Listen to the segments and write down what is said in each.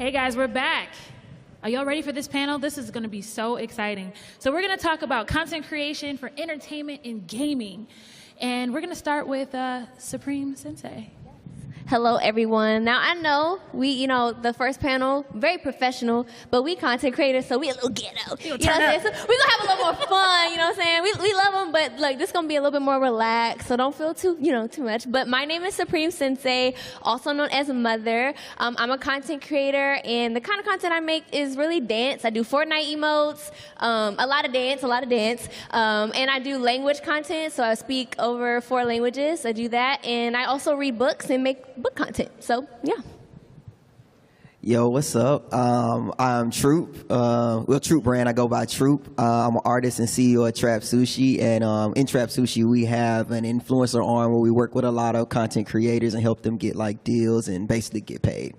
Hey guys, we're back. Are y'all ready for this panel? This is going to be so exciting. So we're going to talk about content creation for entertainment and gaming. And we're going to start with Supreme Sensei. Hello, everyone. Now, I know the first panel, very professional, but we content creators, so we a little ghetto. We're going to have a little more fun, you know what I'm saying? We love them, but like this going to be a little bit more relaxed, so don't feel too much. But my name is Supreme Sensei, also known as Mother. I'm a content creator, and the kind of content I make is really dance. I do Fortnite emotes, a lot of dance, and I do language content, so I speak over 4 languages. I do that, and I also read books and make book content. So, yeah. Yo, what's up? I'm Troop. Troop brand. I go by Troop. I'm an artist and CEO of Trap Sushi. And in Trap Sushi, we have an influencer arm where we work with a lot of content creators and help them get like deals and basically get paid.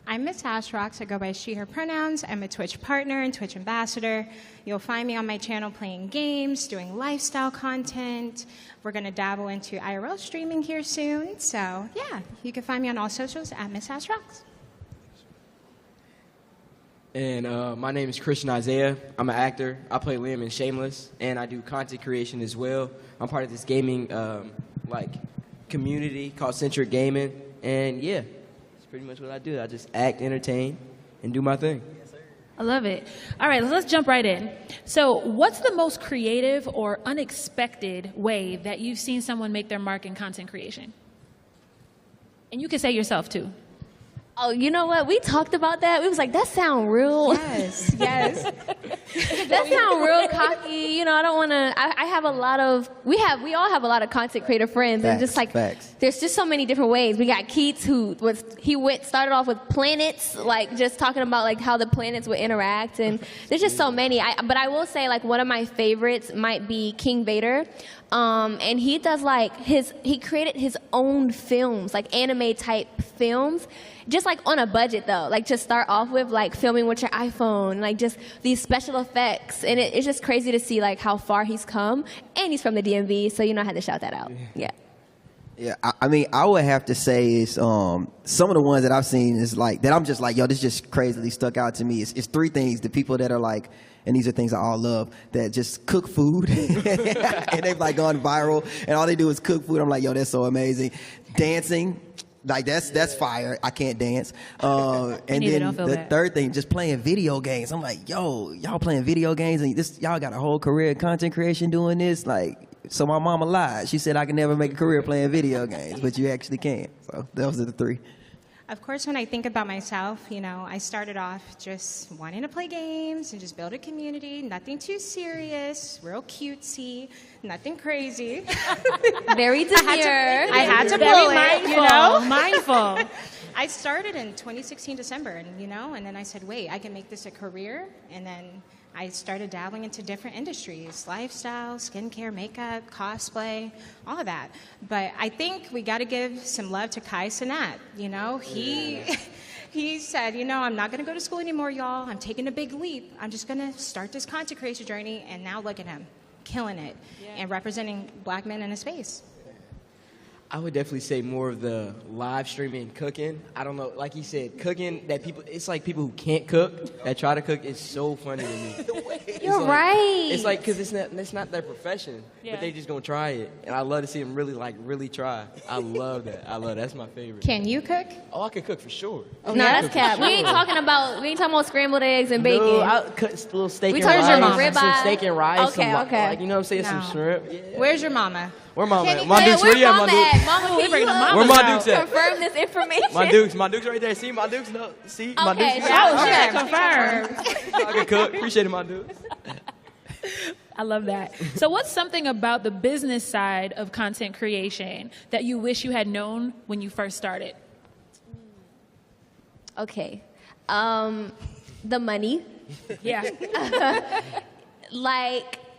I'm Miss Ashrocks. I go by she, her pronouns. I'm a Twitch partner and Twitch ambassador. You'll find me on my channel playing games, doing lifestyle content. We're going to dabble into IRL streaming here soon. So, yeah, you can find me on all socials at Miss Ashrocks. And my name is Christian Isaiah. I'm an actor. I play Liam in Shameless, and I do content creation as well. I'm part of this gaming community called Centric Gaming, and yeah. Pretty much what I do. I just act, entertain, and do my thing. I love it. All right, let's jump right in. So what's the most creative or unexpected way that you've seen someone make their mark in content creation? And you can say yourself, too. Oh, you know what? We talked about that. We was like, that sound real. Yes, yes. That sound real cocky. You know, I don't want to. I have a lot of. We all have a lot of content creator friends, and just like there's just so many different ways. We got Keats, started off with planets, like just talking about like how the planets would interact, and there's just so many. But I will say like one of my favorites might be King Vader. And he does like he created his own films, like anime type films, just like on a budget though, like just start off with like filming with your iPhone, like just these special effects. And it's just crazy to see like how far he's come, and he's from the DMV. So, I had to shout that out. Yeah. Yeah, I mean, I would have to say is some of the ones that I've seen is like, that I'm just like, yo, this just crazily stuck out to me. It's 3 things. The people that are like, and these are things I all love, that just cook food and they've like gone viral and all they do is cook food. I'm like, yo, that's so amazing. Dancing, like that's fire. I can't dance. And then the third thing, just playing video games. I'm like, yo, y'all playing video games and y'all got a whole career in content creation doing this? Like, so my mama lied. She said I could never make a career playing video games, but you actually can. So those are the 3. Of course, when I think about myself, I started off just wanting to play games and just build a community. Nothing too serious, real cutesy, nothing crazy. Very demure. I had to pull it, mindful. I started in 2016 December, and then I said, wait, I can make this a career, and then I started dabbling into different industries, lifestyle, skincare, makeup, cosplay, all of that. But I think we got to give some love to Kai Cenat. He said, I'm not going to go to school anymore, y'all. I'm taking a big leap. I'm just going to start this content creation journey, and now look at him, killing it, and representing Black men in a space. I would definitely say more of the live streaming cooking. I don't know, like you said, cooking that people, it's like people who can't cook that try to cook is so funny to me. You're right. It's like, because it's not their profession, but they just going to try it. And I love to see them really try. I love that. That's my favorite. Can you cook? Oh, I can cook for sure. No, that's cap. We ain't talking about scrambled eggs and bacon. No, I'll cut a little steak and rice. Some steak and rice. Okay. Like, you know what I'm saying? Some shrimp. Yeah. Where's your mama? Where Mama at? My Dukes, where you at, My Dukes? Mama, can where my Dukes at? Confirm this information. My Dukes right there. See, my Dukes? No, see, my Dukes. Confirmed. I can cook. Appreciate it, my Dukes. I love that. So what's something about the business side of content creation that you wish you had known when you first started? Okay. The money. Yeah.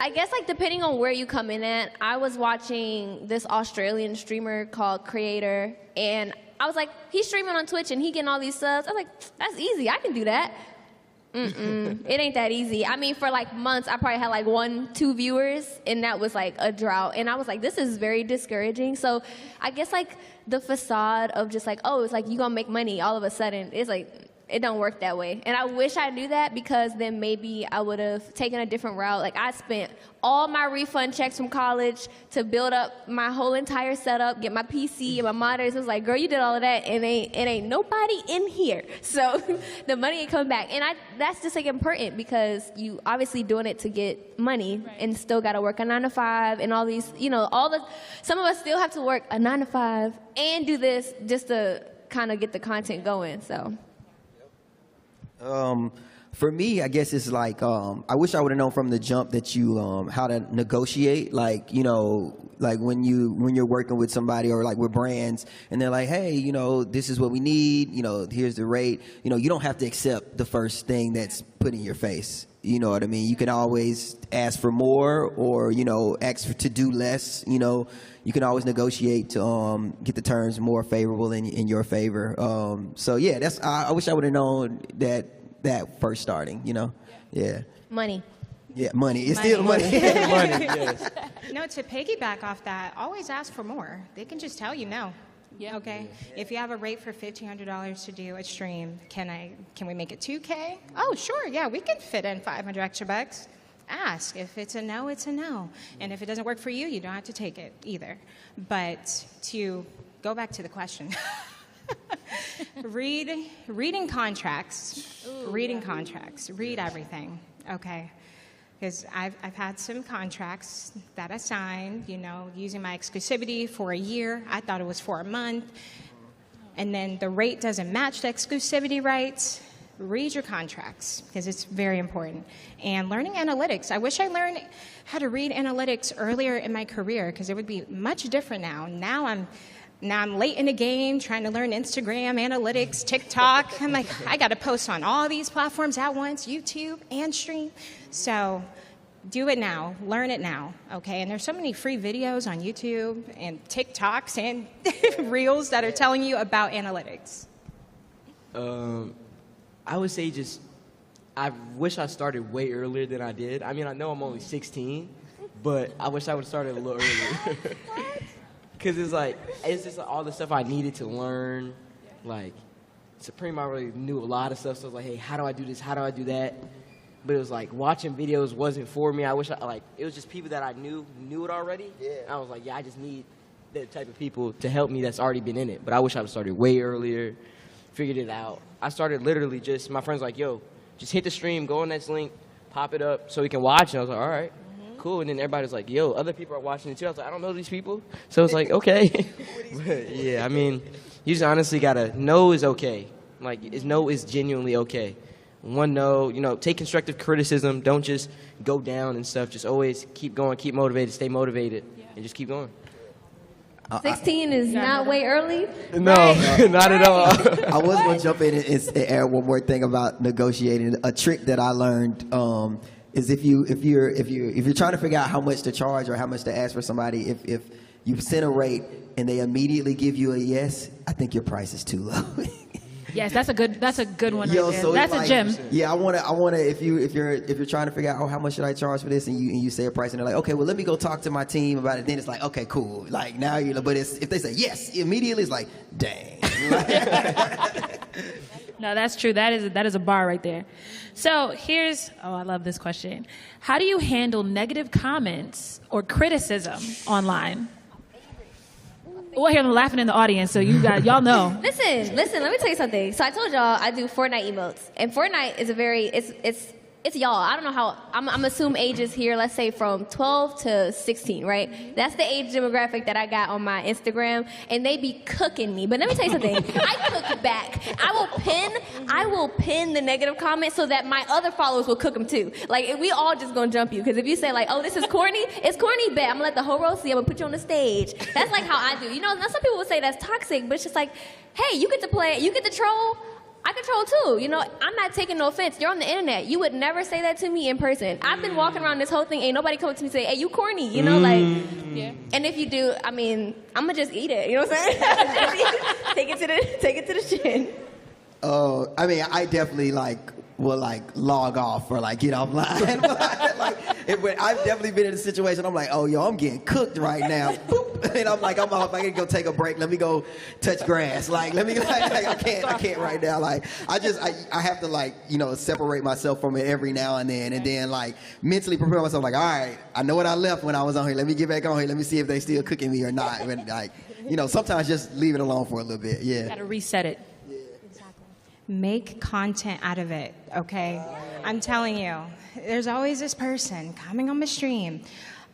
I guess, depending on where you come in at, I was watching this Australian streamer called Creator, and I was like, he's streaming on Twitch, and he getting all these subs. I was like, that's easy. I can do that. It ain't that easy. I mean, for, months, I probably had, 1-2 viewers, and that was, a drought. And I was like, this is very discouraging. So I guess, the facade of just, oh, it's you gonna make money all of a sudden, it's it don't work that way. And I wish I knew that, because then maybe I would have taken a different route. Like, I spent all my refund checks from college to build up my whole entire setup, get my PC and my monitors. It was like, girl, you did all of that, and it ain't nobody in here. So the money ain't coming back. And that's just like important, because you obviously doing it to get money, and still got to work a 9 to 5 and all these, some of us still have to work a 9 to 5 and do this just to kind of get the content going. So. For me, I guess it's like, I wish I would have known from the jump that you, how to negotiate, like when you're working with somebody or like with brands, and they're like, hey, this is what we need, here's the rate. You don't have to accept the first thing that's put in your face. You know what I mean? You can always ask for more, or, ask to do less. You can always negotiate to get the terms more favorable in your favor. So yeah, I wish I would have known that first starting, Yeah. Money. Yeah, money. It's still money. Money, yes. No, to piggyback off that, always ask for more. They can just tell you no. Yeah. Okay. If you have a rate for $1,500 to do a stream, can we make it $2K? Oh, sure. Yeah, we can fit in 500 extra bucks. Ask. If it's a no, it's a no. And if it doesn't work for you, you don't have to take it either. But to go back to the question. Reading contracts. Read everything. Okay. Because I've had some contracts that I signed, using my exclusivity for a year. I thought it was for a month. And then the rate doesn't match the exclusivity rights. Read your contracts, because it's very important. And learning analytics. I wish I learned how to read analytics earlier in my career, because it would be much different now. Now I'm late in the game trying to learn Instagram, analytics, TikTok. I'm like, I got to post on all these platforms at once, YouTube and stream. So do it now. Learn it now, okay? And there's so many free videos on YouTube and TikToks and Reels that are telling you about analytics. I would say I wish I started way earlier than I did. I mean, I know I'm only 16, but I wish I would have started a little earlier. Because it's just all the stuff I needed to learn. Like, Supreme already knew a lot of stuff, so I was like, hey, how do I do this? How do I do that? But it was like, watching videos wasn't for me. I wish it was just people that I knew it already. Yeah. I was like, yeah, I just need the type of people to help me that's already been in it. But I wish I would have started way earlier, figured it out. I started literally my friends like, yo, just hit the stream, go on that link, pop it up so we can watch. And I was like, all right. Cool. And then everybody was like, yo, other people are watching it too. I was like, I don't know these people. So it's like, okay. But yeah, I mean, you just honestly got to know is okay. Like, no is genuinely okay. One no, take constructive criticism. Don't just go down and stuff. Just always keep going, keep motivated, stay motivated, and just keep going. 16 is not way early. No, not at all. I was going to jump in and add one more thing about negotiating. A trick that I learned is if you're trying to figure out how much to charge or how much to ask for somebody, if you send a rate and they immediately give you a yes, I think your price is too low. Yes, that's a good one. Yo, right there. so That's a gem. Yeah, I wanna. If you're trying to figure out, how much should I charge for this, and you say a price, and they're like, okay, well, let me go talk to my team about it. Then it's like, okay, cool. Like now but if they say yes immediately, it's like, dang. No, that's true. That is a bar right there. So I love this question. How do you handle negative comments or criticism online? We'll hear them laughing in the audience, so y'all know. Listen, let me tell you something. So I told y'all I do Fortnite emotes. And Fortnite is it's y'all. I don't know how, I'm assuming ages here, let's say from 12 to 16, right? That's the age demographic that I got on my Instagram, and they be cooking me. But let me tell you something. I cook back. I will pin the negative comments so that my other followers will cook them too. Like, we all just gonna jump you. Because if you say like, oh, this is corny, it's corny, bet. I'm gonna let the whole row see. I'm gonna put you on the stage. That's like how I do. Now some people would say that's toxic, but it's just like, hey, you get to play, you get to troll. I control too. I'm not taking no offense. You're on the internet. You would never say that to me in person. I've been walking around this whole thing. Ain't nobody come to me and say, hey, you corny. Yeah. And if you do, I mean, I'm going to just eat it. You know what I'm saying? Take it to the chin. I mean, I definitely will log off or get offline. I've definitely been in a situation. I'm like, oh, yo, I'm getting cooked right now. Boop. And I'm like, I'm off. I gotta go take a break. Let me go touch grass. Like, let me. I can't right now. Like, I have to like, separate myself from it every now and then like mentally prepare myself. Like, all right, I know what I left when I was on here. Let me get back on here. Let me see if they still cooking me or not. When, like, sometimes just leave it alone for a little bit. Yeah. Got to reset it. Yeah. Exactly. Make content out of it. Okay. I'm telling you, there's always this person coming on my stream.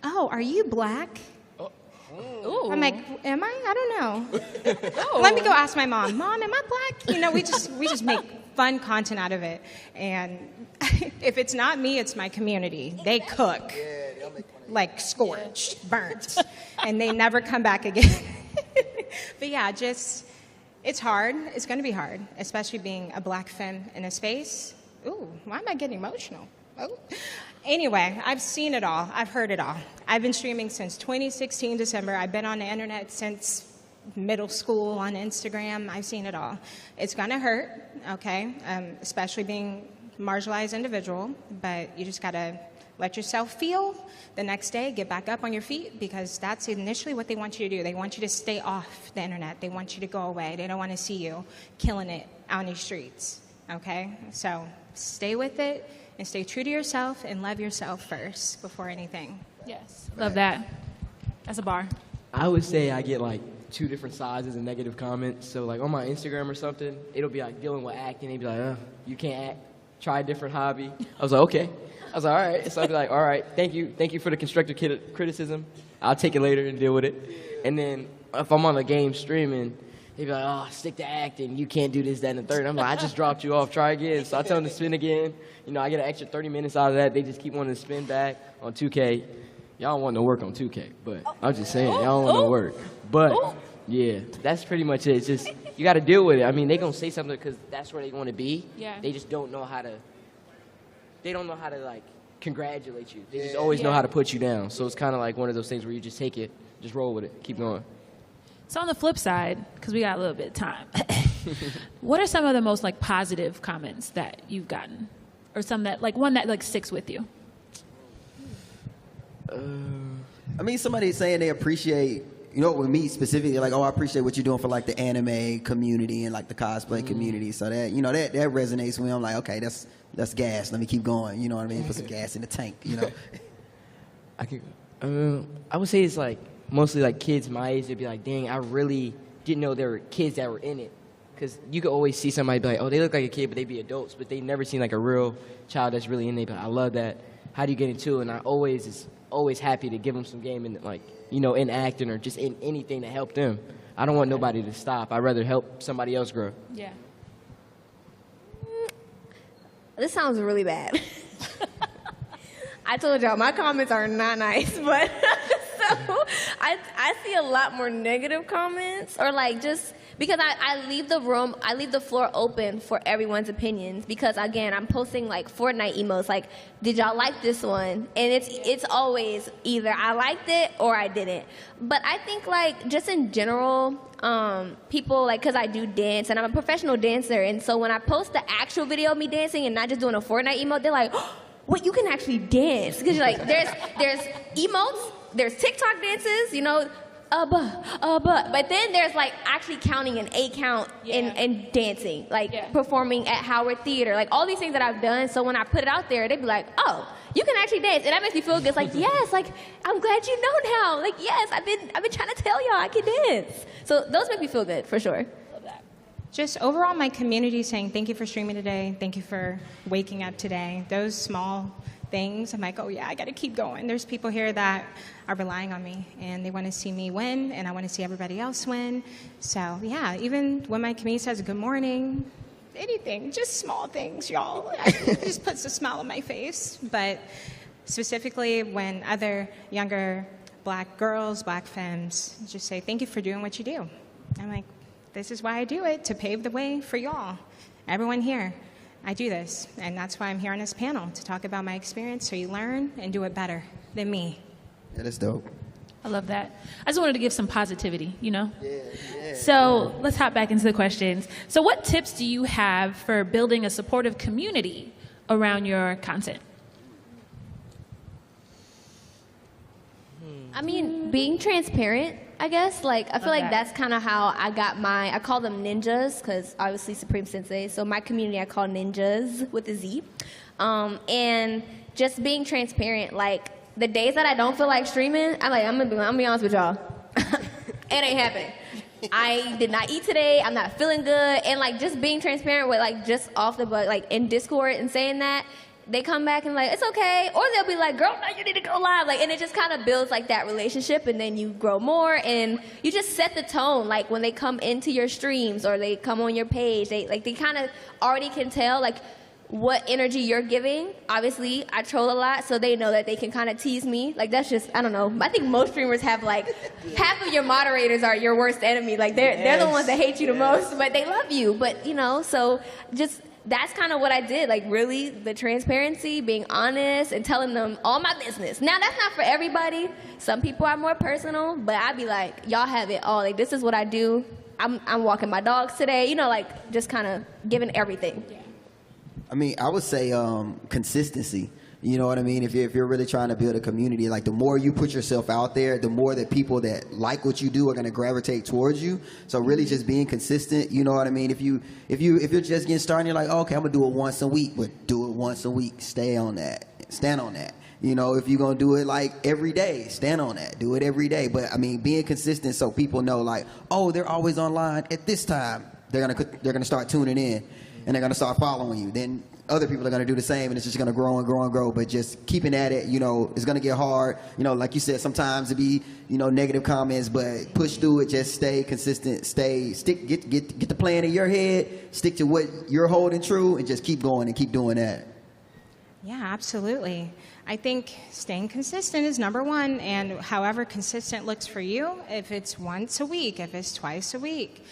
Oh, are you black? Ooh. I'm like, am I? I don't know. Let me go ask my mom. Mom, am I black? We just make fun content out of it. And if it's not me, it's my community. They cook like scorched, burnt, and they never come back again. But yeah, it's hard. It's going to be hard, especially being a black femme in a space. Ooh, why am I getting emotional? Oh. Anyway, I've seen it all. I've heard it all. I've been streaming since 2016 December. I've been on the internet since middle school on Instagram. I've seen it all. It's going to hurt, okay, especially being a marginalized individual, but you just got to let yourself feel the next day, get back up on your feet, because that's initially what they want you to do. They want you to stay off the internet. They want you to go away. They don't want to see you killing it out in these streets, okay? So stay with it. And stay true to yourself and love yourself first before anything. Yes. Love that. That's a bar. I would say I get like 2 different sizes of negative comments. So like on my Instagram or something, it'll be like dealing with acting. They'd be like, you can't act. Try a different hobby. I was like, okay. I was like, all right. So I'd be like, all right, thank you for the constructive criticism. I'll take it later and deal with it. And then if I'm on a game streaming, they'd be like, oh, stick to acting. You can't do this, that, and the third. And I'm like, I just dropped you off. Try again. So I tell them to spin again. I get an extra 30 minutes out of that. They just keep wanting to spin back on 2K. Y'all don't want no work on 2K, but I'm just saying, y'all don't want no work. But, yeah, that's pretty much it. It's just, you got to deal with it. I mean, they going to say something because that's where they want to be. Yeah. They just don't know how to, like, congratulate you. They just always know how to put you down. So it's kind of like one of those things where you just take it, just roll with it, keep going. So on the flip side, because we got a little bit of time, what are some of the most like positive comments that you've gotten, or some that like one that like sticks with you? I mean, somebody saying they appreciate, with me specifically, like, oh, I appreciate what you're doing for like the anime community and like the cosplay community. So that that resonates with me. I'm like, okay, that's gas. Let me keep going. You know what I mean? Put some gas in the tank. I would say it's like mostly like kids my age. They'd be like, dang, I really didn't know there were kids that were in it. Because you could always see somebody be like, oh, they look like a kid, but they be adults. But they never seen like a real child that's really in there. But I love that. How do you get into it? And I always happy to give them some game in like, in acting or just in anything to help them. I don't want nobody to stop. I'd rather help somebody else grow. Yeah. This sounds really bad. I told y'all my comments are not nice, but so I see a lot more negative comments, or like just because I leave the floor open for everyone's opinions, because again, I'm posting like Fortnite emotes like, did y'all like this one? And it's always either I liked it or I didn't. But I think like just in general, people like, because I do dance and I'm a professional dancer, and so when I post the actual video of me dancing and not just doing a Fortnite emote, they're like, oh, wait, you can actually dance? Because like there's emotes, there's TikTok dances, but then there's like actually counting an 8 count and dancing, like performing at Howard Theater, like all these things that I've done. So when I put it out there, they'd be like, oh, you can actually dance. And that makes me feel good. It's like, yes, like I'm glad you know now. Like, yes, I've been trying to tell y'all I can dance. So those make me feel good for sure. Just overall, my community saying thank you for streaming today. Thank you for waking up today. Those small things, I'm like, oh yeah, I got to keep going. There's people here that are relying on me, and they want to see me win, and I want to see everybody else win. So yeah, even when my community says good morning, anything, just small things, y'all. It just puts a smile on my face. But specifically when other younger black girls, black femmes just say thank you for doing what you do. I'm like, this is why I do it, to pave the way for y'all. Everyone here, I do this. And that's why I'm here on this panel, to talk about my experience so you learn and do it better than me. Yeah, that's dope. I love that. I just wanted to give some positivity, Yeah. So let's hop back into the questions. So what tips do you have for building a supportive community around your content? I mean, being transparent. I guess. Like, I feel like that's kind of how I got I call them ninjas, because obviously Supreme Sensei. So my community I call ninjas with a Z. And just being transparent, like, the days that I don't feel like streaming, I'm gonna be honest with y'all. It ain't happening. I did not eat today. I'm not feeling good. And, like, just being transparent with, like, just off the butt, like, in Discord and saying that, they come back and like, it's okay. Or they'll be like, girl, no, you need to go live. Like, and it just kind of builds like that relationship, and then you grow more, and you just set the tone. Like, when they come into your streams or they come on your page, they kind of already can tell like what energy you're giving. Obviously, I troll a lot, so they know that they can kind of tease me. Like, that's just, I don't know. I think most streamers have like half of your moderators are your worst enemy. Like, they're the ones that hate you the most, but they love you. But, you know, so just, that's kind of what I did. Like, really, the transparency, being honest, and telling them all my business. Now, that's not for everybody. Some people are more personal, but I'd be like, y'all have it all. Like, this is what I do. I'm walking my dogs today. You know, like, just kind of giving everything. I mean, I would say consistency. You know what I mean? If you're really trying to build a community, like, the more you put yourself out there, the more that people that like what you do are going to gravitate towards you. So really just being consistent, you know what I mean? If you're just getting started, you're like, oh, okay, I'm going to do it once a week, but do it once a week. Stay on that. Stand on that. You know, if you're going to do it like every day, stand on that. Do it every day. But I mean, being consistent so people know, like, oh, they're always online at this time. They're going to start tuning in, and they're going to start following you. Then other people are going to do the same, and it's just going to grow and grow and grow. But just keeping at it, you know, it's going to get hard. You know, like you said, sometimes it be, you know, negative comments, but push through it. Just stay consistent. Get the plan in your head. Stick to what you're holding true, and just keep going and keep doing that. Yeah, absolutely. I think staying consistent is number one, and however consistent looks for you, if it's once a week, if it's twice a week,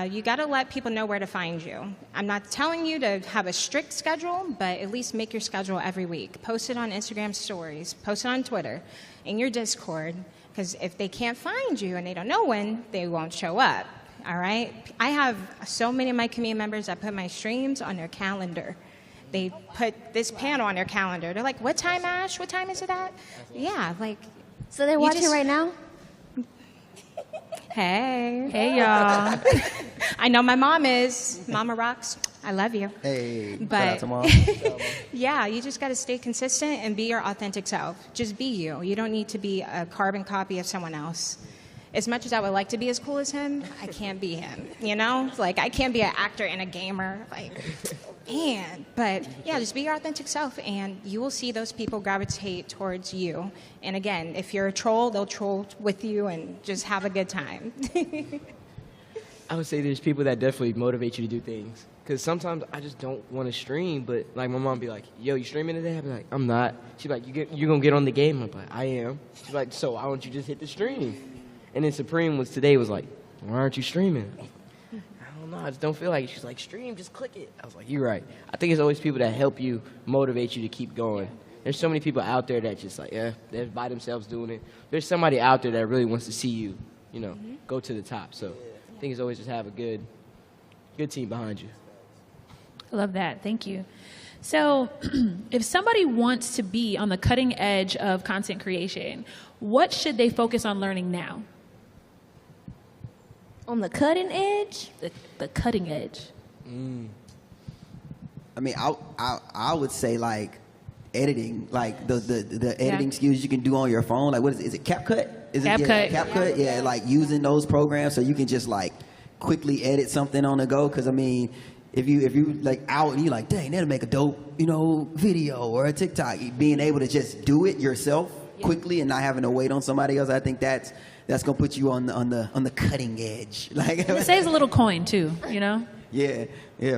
you got to let people know where to find you. I'm not telling you to have a strict schedule, but at least make your schedule every week. Post it on Instagram stories, post it on Twitter, in your Discord, because if they can't find you and they don't know when, they won't show up, all right? I have so many of my community members that put my streams on their calendar. They put this panel on their calendar. They're like, what time, Ash? What time is it at? Yeah, like. So they're watching right now? Hey. Hey, y'all. I know my mom is. Mama rocks. I love you. Hey, but shout out to Mom. yeah, you just got to stay consistent and be your authentic self. Just be you. You don't need to be a carbon copy of someone else. As much as I would like to be as cool as him, I can't be him, you know? Like, I can't be an actor and a gamer. Like, man. But, yeah, just be your authentic self, and you will see those people gravitate towards you. And, again, if you're a troll, they'll troll with you and just have a good time. I would say there's people that definitely motivate you to do things. Because sometimes I just don't want to stream, but, like, my mom be like, yo, you streaming today? I'd be like, I'm not. She'd be like, you're going to get on the game? I'm like, I am. She's like, so why don't you just hit the stream? And then Supreme was like, why aren't you streaming? I don't know, I just don't feel like it. She's like, stream, just click it. I was like, you're right. I think it's always people that help you, motivate you to keep going. There's so many people out there that just like, they're by themselves doing it. There's somebody out there that really wants to see you, you know, go to the top. So I think it's always just have a good team behind you. I love that. Thank you. So if somebody wants to be on the cutting edge of content creation, what should they focus on learning now? On the cutting edge? The cutting edge. I mean, I would say, like, editing, like the editing skills you can do on your phone. Like, what is it? Is it CapCut? CapCut. Yeah, like using those programs so you can just like quickly edit something on the go. Because I mean, if you like out and you're like, dang, that'll make a dope, you know, video or a TikTok. Being able to just do it yourself quickly and not having to wait on somebody else, I think that's gonna put you on the cutting edge. Like, it saves a little coin too, you know. Yeah,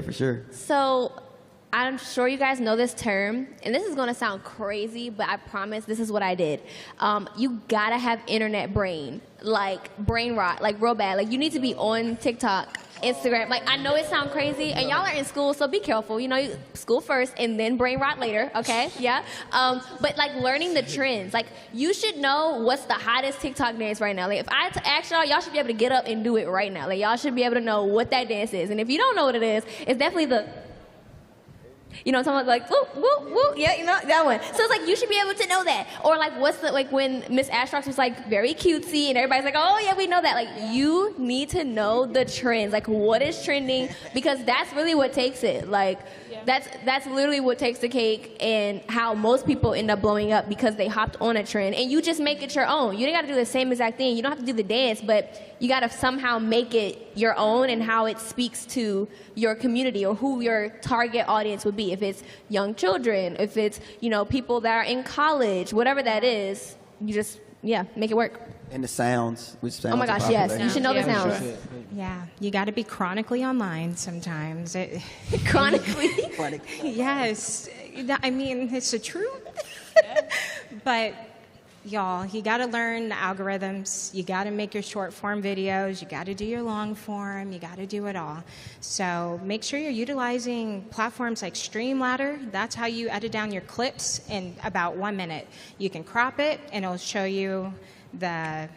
for sure. So I'm sure you guys know this term, and this is going to sound crazy, but I promise this is what I did. You got to have internet brain, like brain rot, like real bad. Like, you need to be on TikTok, Instagram. Like, I know it sounds crazy, and y'all are in school, so be careful. You know, school first and then brain rot later, okay? Yeah? But, like, learning the trends. Like, you should know what's the hottest TikTok dance right now. Like, if I ask y'all should be able to get up and do it right now. Like, y'all should be able to know what that dance is. And if you don't know what it is, it's definitely the... You know, someone's like, whoop, whoop, whoop. Yeah, you know, that one. So it's like, you should be able to know that. Or like, like when Miss Astrox was like very cutesy and everybody's like, oh yeah, we know that. Like, you need to know the trends. Like, what is trending? Because that's really what takes it. Like, that's literally what takes the cake, and how most people end up blowing up because they hopped on a trend. And you just make it your own. You don't got to do the same exact thing. You don't have to do the dance, but you got to somehow make it your own and how it speaks to your community or who your target audience would be. If it's young children, if it's, you know, people that are in college, whatever that is, you just, make it work. And the sounds, which sounds oh my gosh, yes. You should know the sounds. Sure. Yeah, you got to be chronically online sometimes. Chronically? Yes. I mean, it's the truth. But y'all, you got to learn the algorithms. You got to make your short form videos. You got to do your long form. You got to do it all. So make sure you're utilizing platforms like Streamladder. That's how you edit down your clips in about 1 minute. You can crop it, and it'll show you the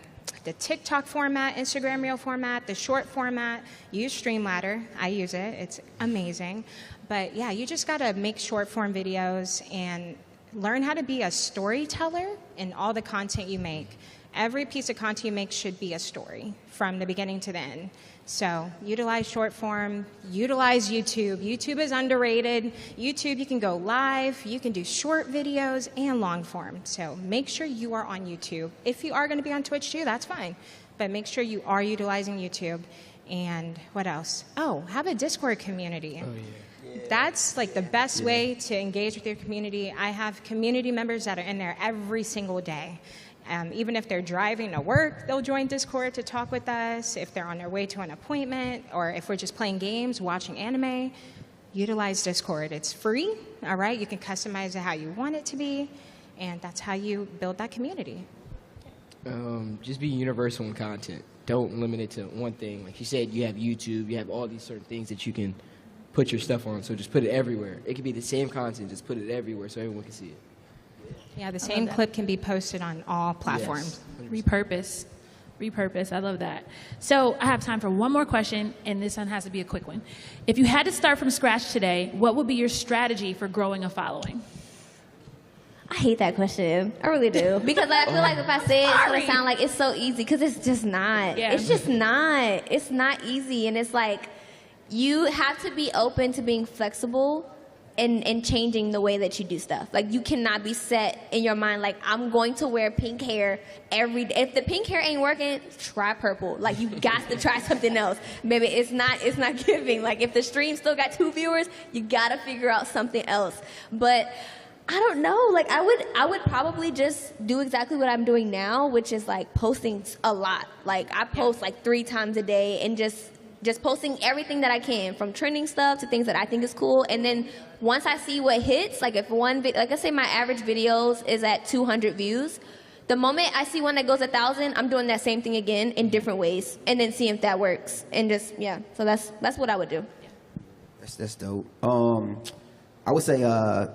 TikTok format, Instagram Reel format, the short format. Use Streamladder. I use it. It's amazing. But yeah, you just got to make short form videos and learn how to be a storyteller in all the content you make. Every piece of content you make should be a story from the beginning to the end. So utilize short form, utilize YouTube. YouTube is underrated. YouTube, you can go live, you can do short videos and long form. So make sure you are on YouTube. If you are going to be on Twitch too, that's fine. But make sure you are utilizing YouTube. And what else? Oh, have a Discord community. Oh, yeah. That's like the best way to engage with your community. I have community members that are in there every single day. Even if they're driving to work, they'll join Discord to talk with us. If they're on their way to an appointment, or if we're just playing games, watching anime, utilize Discord. It's free, all right? You can customize it how you want it to be, and that's how you build that community. Just be universal in content. Don't limit it to one thing. Like you said, you have YouTube, you have all these certain things that you can put your stuff on, so just put it everywhere. It could be the same content, just put it everywhere so everyone can see it. Yeah, the same clip can be posted on all platforms. Yes, repurpose. I love that. So I have time for one more question, and this one has to be a quick one. If you had to start from scratch today, what would be your strategy for growing a following? I hate that question. I really do. Because I feel like if I say it, it's going to sound like it's so easy, because it's just not. Yeah. It's just not. It's not easy. And it's like, you have to be open to being flexible and changing the way that you do stuff. Like, you cannot be set in your mind, like, I'm going to wear pink hair every day. If the pink hair ain't working, try purple. Like, you got to try something else. Maybe it's not giving. Like, if the stream still got 2 viewers, you got to figure out something else. But I don't know. Like, I would probably just do exactly what I'm doing now, which is, like, posting a lot. Like, I post, like, 3 times a day, and just posting everything that I can, from trending stuff to things that I think is cool. And then once I see what hits, like if one, like let's say my average videos is at 200 views, the moment I see one that goes 1,000, I'm doing that same thing again in different ways, and then seeing if that works. And just, so that's what I would do. That's dope. I would say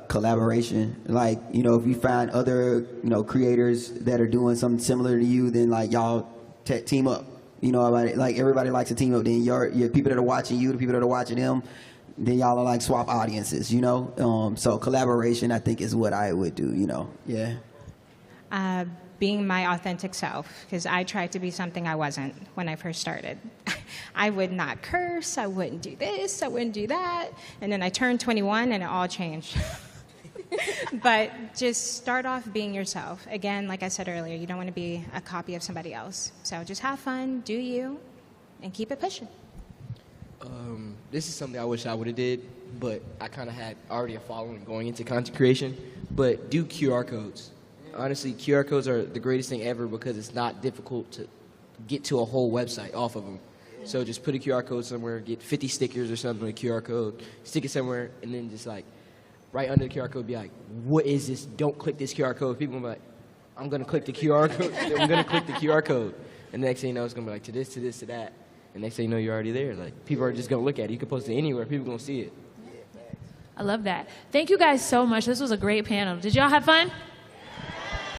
collaboration. Like, if you find other, creators that are doing something similar to you, then like y'all team up. Like everybody likes to team up. Then your people that are watching you, the people that are watching them, then y'all are like swap audiences, So collaboration, I think, is what I would do, Being my authentic self, because I tried to be something I wasn't when I first started. I would not curse, I wouldn't do this, I wouldn't do that. And then I turned 21 and it all changed. But just start off being yourself. Again, like I said earlier, you don't want to be a copy of somebody else. So just have fun, do you, and keep it pushing. This is something I wish I would have did, but I kind of had already a following going into content creation. But do QR codes. Honestly, QR codes are the greatest thing ever, because it's not difficult to get to a whole website off of them. So just put a QR code somewhere, get 50 stickers or something with a QR code, stick it somewhere, and then just like right under the QR code, be like, what is this? Don't click this QR code. People will be like, I'm going to click the QR code. I'm going to click the QR code. And the next thing you know, it's going to be like, to this, to this, to that. And next thing you know, you're already there. Like, people are just going to look at it. You can post it anywhere. People are going to see it. I love that. Thank you guys so much. This was a great panel. Did y'all have fun?